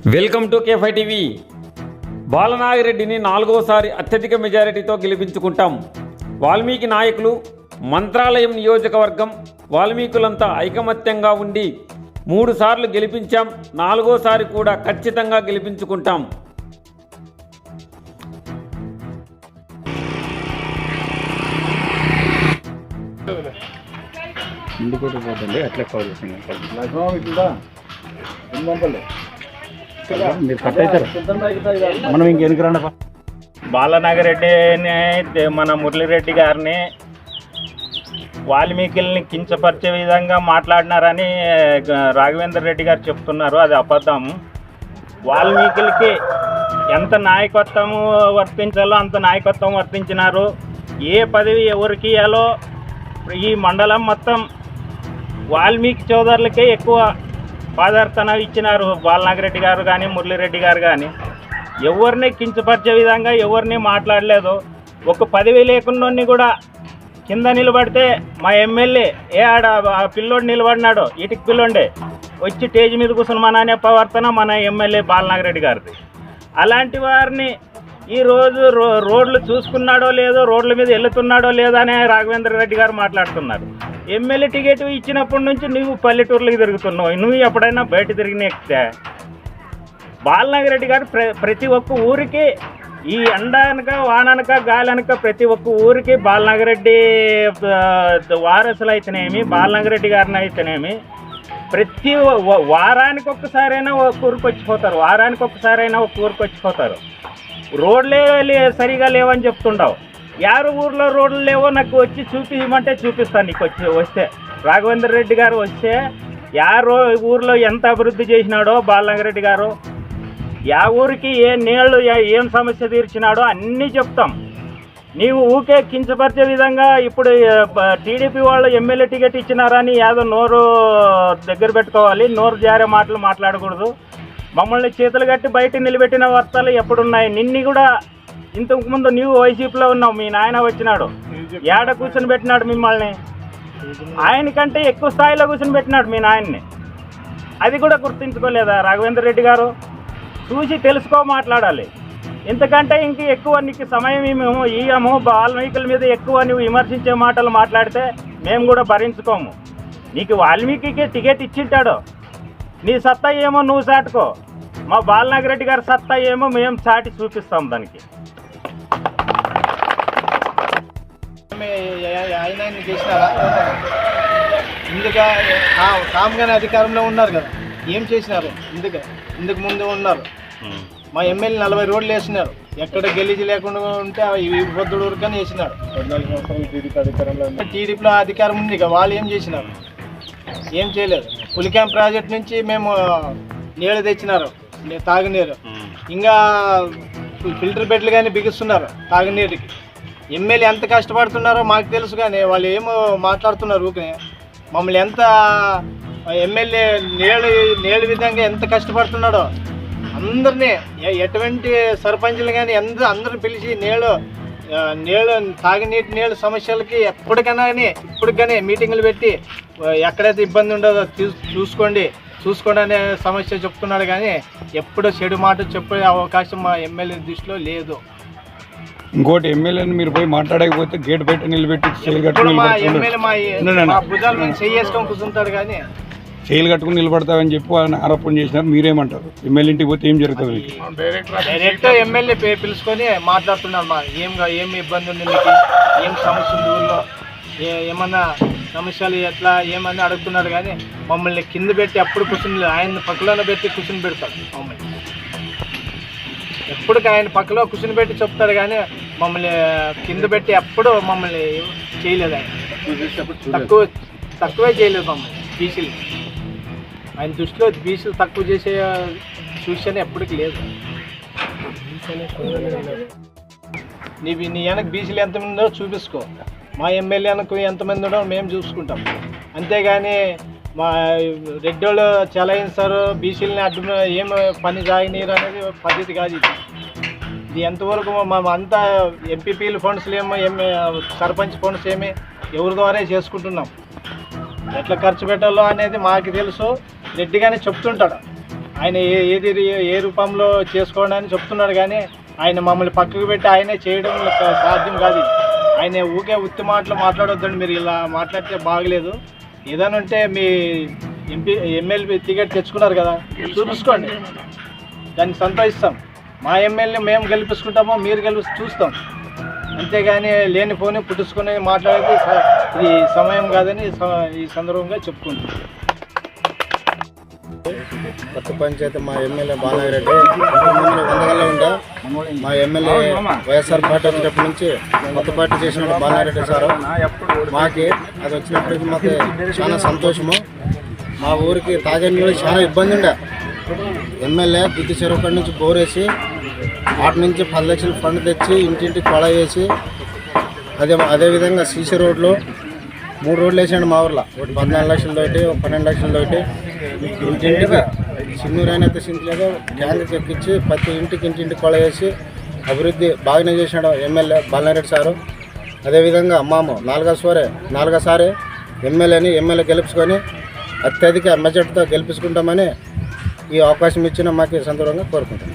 Welcome to K5 TV. బాలనాగిరెడ్డిని 4వసారి అత్యధిక మెజారిటీతో గెలిపించుకుంటాం. వాల్మీకి నాయకులు, మంత్రాలయం నియోజకవర్గం వాల్మీకులంతా ఐకమత్యంగా ఉండి 3 సార్లు గెలిపించాం. 4వసారి కూడా ఖచ్చితంగా గెలిపించుకుంటాం. మనం ఇంకెందుకు రండి. బాలనాగిరెడ్డిని, మన మురళిరెడ్డి గారిని వాల్మీకుల్ని కించపరిచే విధంగా మాట్లాడినారని రాఘవేంద్ర రెడ్డి గారు చెప్తున్నారు. అది అబద్ధం. వాల్మీకులకి ఎంత నాయకత్వం వర్తించాలో అంత నాయకత్వం వర్తించినారు. ఏ పదవి ఎవరికి ఇవ్వాలో ఈ మండలం మొత్తం వాల్మీకి సోదరులకే ఎక్కువ ప్రాధాన్యత ఇచ్చినారు. బాలనాగిరెడ్డి గారు కానీ మురళిరెడ్డి గారు కానీ ఎవరిని కించపరిచే విధంగా ఎవరిని మాట్లాడలేదు. ఒక పదవి లేకున్నోడిని కూడా కింద నిలబడితే మా ఎమ్మెల్యే ఆడ పిల్లోడు నిలబడినాడు, ఇటుకి పిల్లోండే వచ్చి స్టేజ్ మీద కూర్చుని అనే ప్రవర్తన మన ఎమ్మెల్యే బాలనాగిరెడ్డి గారిది. అలాంటి వారిని ఈరోజు రోడ్లు చూసుకున్నాడో లేదో, రోడ్ల మీద వెళ్తున్నాడో లేదో అని రాఘవేంద్ర రెడ్డి గారు మాట్లాడుతున్నారు. ఎమ్మెల్యే టికెట్ ఇచ్చినప్పటి నుంచి నువ్వు పల్లెటూర్లకు తిరుగుతున్నావు, నువ్వు ఎప్పుడైనా బయట తిరిగిన ఎక్కితే. బాలనాగిరెడ్డి గారు ప్రతి ఒక్క ఊరికి ఈ ఎండనక వాననక గాలనక ప్రతి ఒక్క ఊరికి బాలనాగిరెడ్డి వారసులు అయితేనేమి, బాలనాగిరెడ్డి గారిని అయితేనేమి ప్రతి వారానికి ఒక్కసారైనా ఒక ఊరికి వచ్చిపోతారు, వారానికి ఒక్కసారైనా ఒక ఊరికి వచ్చిపోతారు. రోడ్లే సరిగా లేవని చెప్తుండవు. యారు ఊర్లో రోడ్లు లేవో నాకు వచ్చి చూపించమంటే చూపిస్తాను. నీకు వస్తే రాఘవేంద్ర రెడ్డి గారు వస్తే యారో ఊర్లో ఎంత అభివృద్ధి చేసినాడో బాలనాగిరెడ్డి గారు, యా ఊరికి ఏ నీళ్ళు ఏం సమస్య తీర్చినాడో అన్నీ చెప్తాం. నీవు ఊకే కించపరిచే విధంగా ఇప్పుడు టీడీపీ వాళ్ళు ఎమ్మెల్యే టికెట్ ఇచ్చినారని ఏదో నోరు దగ్గర పెట్టుకోవాలి, నోరు జారే మాటలు మాట్లాడకూడదు. మమ్మల్ని చేతులు కట్టి బయట నిలబెట్టిన వార్తలు ఎప్పుడున్నాయి? నిన్ని కూడా ఇంతకుముందు నీవు వైసీపీలో ఉన్నావు, మీ నాయన వచ్చినాడు, ఏడ కూర్చొని పెట్టినాడు మిమ్మల్ని, ఆయనకంటే ఎక్కువ స్థాయిలో కూర్చొని పెట్టినాడు మీ నాయన్ని. అది కూడా గుర్తించుకోలేదా రాఘవేంద్ర రెడ్డి గారు? చూసి తెలుసుకో మాట్లాడాలి. ఎందుకంటే ఇంక ఎక్కువ నీకు సమయం మేము ఇయ్యము. వాల్మీకుల మీద ఎక్కువ నువ్వు విమర్శించే మాటలు మాట్లాడితే మేము కూడా భరించుకోము. నీకు వాల్మీకి టికెట్ ఇచ్చింటాడు, నీ సత్తా ఏమో నువ్వు చాటుకో, మా బాలనాగిరెడ్డి గారి సత్తా ఏమో మేము చాటి చూపిస్తాం. దానికి ఆయన చేసినారా? ఇందుక కామ్గానే అధికారంలో ఉన్నారు కదా, ఏం చేసినారు? ఇందుకు ముందు ఉన్నారు. మా ఎమ్మెల్యే 40 రోడ్లు వేసినారు, ఎక్కడ గెలిచి లేకుండా ఉంటే పొద్దుడు ఊరికని వేసినారు. 14 సంవత్సరాలు టీడీపీలో అధికారం ఉంది ఇక, వాళ్ళు ఏం చేసినారు? ఏం చేయలేదు. పులికాం ప్రాజెక్ట్ నుంచి మేము నీళ్ళు తెచ్చినారు, తాగునీరు. ఇంకా ఫిల్టర్ బెడ్లు కానీ బిగిస్తున్నారు తాగునీరుకి. ఎమ్మెల్యే ఎంత కష్టపడుతున్నారో మాకు తెలుసు, కానీ వాళ్ళు ఏమో మాట్లాడుతున్నారు ఊరికే. మమ్మల్ని ఎంత ఎమ్మెల్యే నీళ్ళ విధంగా ఎంత కష్టపడుతున్నాడో అందరినీ, ఎటువంటి సర్పంచులు కానీ అందరిని పిలిచి నీళ్ళు తాగునీటి నీళ్ళ సమస్యలకి ఎప్పటికైనా కానీ ఇప్పటికైనా మీటింగులు పెట్టి ఎక్కడైతే ఇబ్బంది ఉండదో చూసుకోండి అనే సమస్య చెప్తున్నాడు. కానీ ఎప్పుడు చెడు మాట చెప్పే అవకాశం మా ఎమ్మెల్యే దృష్టిలో లేదు. ఇంకోటి, ఎమ్మెల్యేని మీరు పోయి మాట్లాడకపోతే గేట్ బయట నిలబెట్టి మా ఎమ్మెల్యే మా భుజాల మీద చేసుకొని కూర్చుంటాడు, కానీ చేయలు కట్టుకుని నిలబడతామని చెప్పి ఆయన ఆరోపణ చేసినారు. మీరేమంటారు? ఎమ్మెల్యే ఇంటికి పోతే ఏం జరుగుతుంది? డైరెక్ట్ ఎమ్మెల్యే పిలుచుకొని మాట్లాడుతున్నారు. ఏం ఇబ్బంది ఉంది, మీకు ఏం సమస్య ఉంది ఊళ్ళో, ఏమన్నా సమస్యలు ఎట్లా ఏమన్నా అడుగుతున్నారు. కానీ మమ్మల్ని కింద పెట్టి అప్పుడు కూర్చుని ఆయన పక్కలోనే పెట్టి కూర్చుని పెడతాడు. మమ్మల్ని ఎప్పుడు ఆయన పక్కలో కూర్చుని పెట్టి చెప్తాడు, కానీ మమ్మల్ని కింద పెట్టి ఎప్పుడు మమ్మల్ని చేయలేదు. ఆయన తక్కువే చేయలేదు మమ్మల్ని. బీసీలు ఆయన దృష్టిలో బీసీలు తక్కువ చేసే సూచన ఎప్పటికీ లేదు. నీ వెనక బీసీలు ఎంతమంది ఉందో చూపించుకో, మా ఎమ్మెల్యే వెనక ఎంతమంది ఉండో మేము చూసుకుంటాం. అంతేగాని మా రెడ్డోళ్ళు చలాయిస్తారు బీసీలని అడ్డు ఏం పని సాగనీరు అనేది పద్ధతి కాదు. ఇది ఎంతవరకు అంతా ఎంపీపీల ఫండ్స్లు ఏమో సర్పంచ్ ఫండ్స్ ఏమి ఎవరి ద్వారా చేసుకుంటున్నాం. ఎట్లా ఖర్చు పెట్టాలో అనేది మాకు తెలుసు. రెడ్డిగానే చెప్తుంటాడు, ఆయన ఏ రూపంలో చేసుకోండి అని చెప్తున్నాడు, కానీ ఆయన మమ్మల్ని పక్కకు పెట్టి ఆయనే చేయడం సాధ్యం కాదు. ఆయన ఊకే ఉత్తి మాటలు మాట్లాడొద్దండి, మీరు ఇలా మాట్లాడితే బాగలేదు. ఏదైనా ఉంటే మీ ఎమ్మెల్యే టికెట్ తెచ్చుకున్నారు కదా, చూపించుకోండి, దాన్ని సంతోషిస్తాం. మా ఎమ్మెల్యే మేము గెలిపించుకుంటామో మీరు చూస్తాం, అంతేగాని లేని ఫోన్ పుట్టించుకొని మాట్లాడేది ఇది సమయం కాదని ఈ సందర్భంగా చెప్పుకుంటాం. కొత్త పంచాయతీ మా ఎమ్మెల్యే బాలనాగిరెడ్డి వందగల్లో ఉండే మా ఎమ్మెల్యే వైఎస్ఆర్ పార్టీ వచ్చినప్పటి నుంచి కొత్త పార్టీ చేసిన బాలనాగిరెడ్డి సారు మాకి అది వచ్చినప్పటికి మాకు చాలా సంతోషము. మా ఊరికి తాగే నీళ్ళు చాలా ఇబ్బంది ఉండే. ఎమ్మెల్యే దిద్దు చెరువు కాడి నుంచి బోరేసి వాటి నుంచి 10 లక్షల ఫండ్ తెచ్చి ఇంటింటికి కొళ వేసి అదేవిధంగా సీసీ రోడ్లు 3 రోడ్లు వేసాడు మా ఊర్లో. ఒకటి 14 లక్షలతో ఒకటి 12 లక్షలతో ఇంటింటికి చిన్నూరైనైతే సింట్లేదు ట్యాంక్ ఎక్కించి ప్రతి ఇంటింటికి కొళ వేసి అభివృద్ధి బాగానే చేసినాడు ఎమ్మెల్యే బాలనాగిరెడ్డి సారు. అదేవిధంగా అమ్మాము 4సారి ఎమ్మెల్యే గెలుపుకొని అత్యధిక మెజార్టీతో గెలిపించుకుంటామని ఈ అవకాశం ఇచ్చిన మాకు సందర్భంగా కోరుకుంటాం.